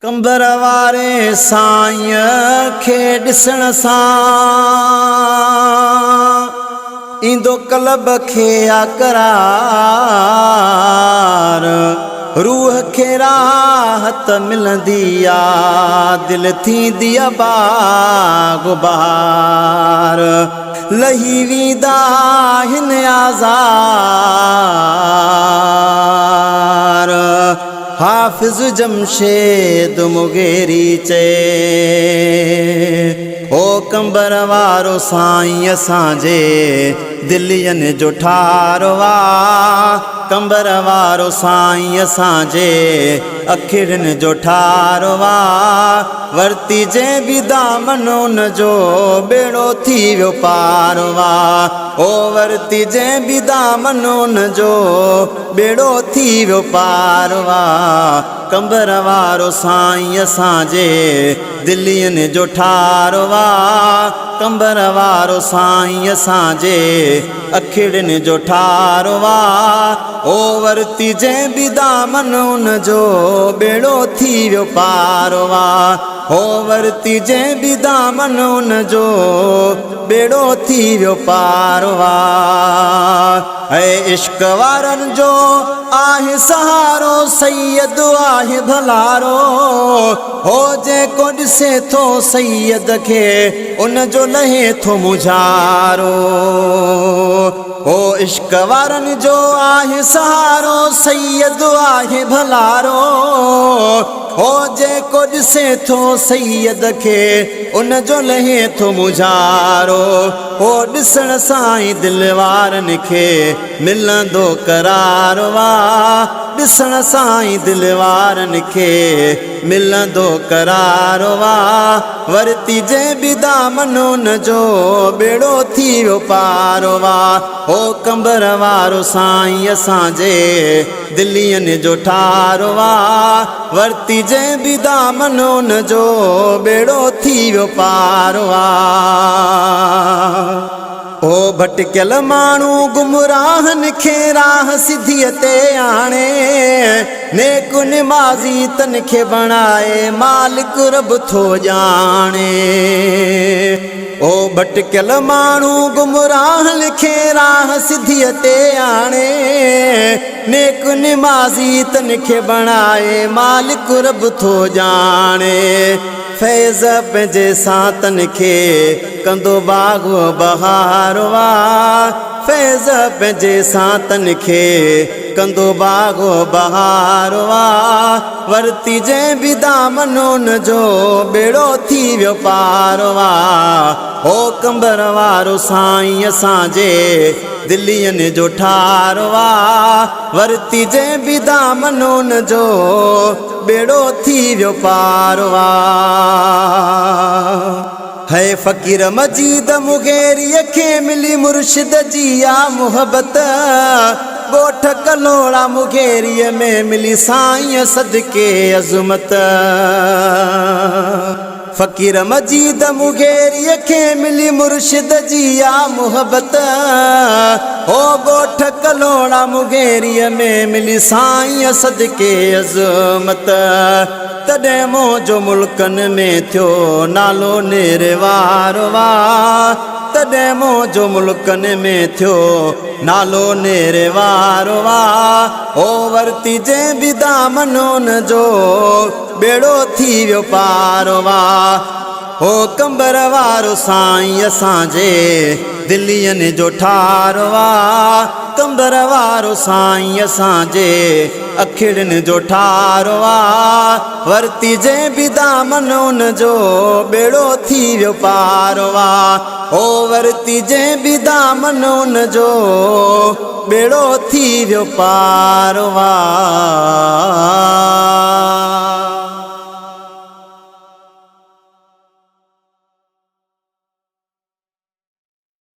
कंबर वारे साईं खे ॾिसण सां ईंदो कलब खे आकरार। रूह खे राहत मिलंदी आ, दिल थींदी आ बाग़बार। लही वेंदा हिन आज़ार। हाफ़िज़ जमशेद मुगेरी चए, ओ कंबर वारो साईं असांजे दिलियनि जो ठारो आ। कंबर वारो साईं असांजे अखियुनि जो ठारो आ। वरती जंहिं बि दामन उन जो बेड़ो थी वियो पारो आ। ओ वरती जंहिं बि दामन उन जो बेड़ो थी वियो पारो आ। कंबर वारो साईं असांजे दिलियनि जो ठारो आ। कंबर वारो साईं असांजे अखियुनि जो ठारो आ। ओ वरती जंहिं बि दामन उन जो बेड़ो थी वियो पारो आ। ओ वरती जंहिं बि दामन उन जो बेड़ो थी वियो पारो आ। ऐं इश्क वारनि जो आहे सहारो, सैयद आहे भलारो। हो जेको ॾिसे थो सैयद खे उन जो लहे थो मुझारो। ओ इश्क वारनि जो आहे सहारो, सैयद आहे भलारो। हो जेको ॾिसे थो सैयद खे उन जो लहे थो मुझारो। हो ॾिसण सां ई दिल वारनि खे मिलंदो करारो आ। ॾिसण सां ई दिल वारनि खे मिलंदो करारो आ। वरती जंहिं बि दामन उन जो बेड़ो थी वियो पारो आ। हो कंबर वारो साईं असांजे दिलियनि जो ठारो आ। वरती जंहिं बि दामन उन जो बेड़ो थी वियो पारो आ। ओ भटकियल माण्हू गुमराहनि खे राह सिधीअ ते आणे। नेक निमाज़ी तन खे बणाए मालिक रब थो ॼाणे। ओ भटकियल माण्हू गुमराहनि खे राह सिधीअ ते आणे। नेक निमाज़ी तन खे बणाए मालिक रब थो ॼाणे। फैज़ पंहिंजे सातन खे कंदो बाग़ो बहारो आ। फैज़ पंहिंजे सातन खे कंदो बाग़ो बहारो आ। वरती जंहिं बि दामन उन जो बेड़ो थी वियो पारो आ। ओ कंबर वारो साईं असांजे दिलियनि जो ठारो आ। वरती जंहिं बि दामन उन जो बेड़ो थी वियो पारो आ। है फ़कीर मजीद मुगेरीअ खे मिली मुर्शिद जी आ मुहबत। ॻोठ कलोड़ा मुगेरीअ में मिली साईं सदके अज़मत। फ़कीर मजीद मुगेरीअ खे मिली मुर्शिद जी आ मुहबत। हो ॻोठ कलोड़ा मुगेरीअ में मिली साईं सदके अज़मत। तॾहिं मौजो मुल्कनि में थियो नालो नेरवारो आ। तॾहिं मौजो मुल्कनि में थियो नालो नेरवारो आ। ओ वरती जंहिं बि दामन उन जो बेड़ो थी वियो पारो आ। हो कंबर वारो साईं असांजे दिलियनि जो ठारो आ। कंबर वारो साईं असांजे अखियुनि जो ठारो आ। वरती जंहिं बि दामन उन जो बेड़ो थी वियो पारो आ। ओ वरती जंहिं बि दामन उन जो बेड़ो थी वियो पारो आ।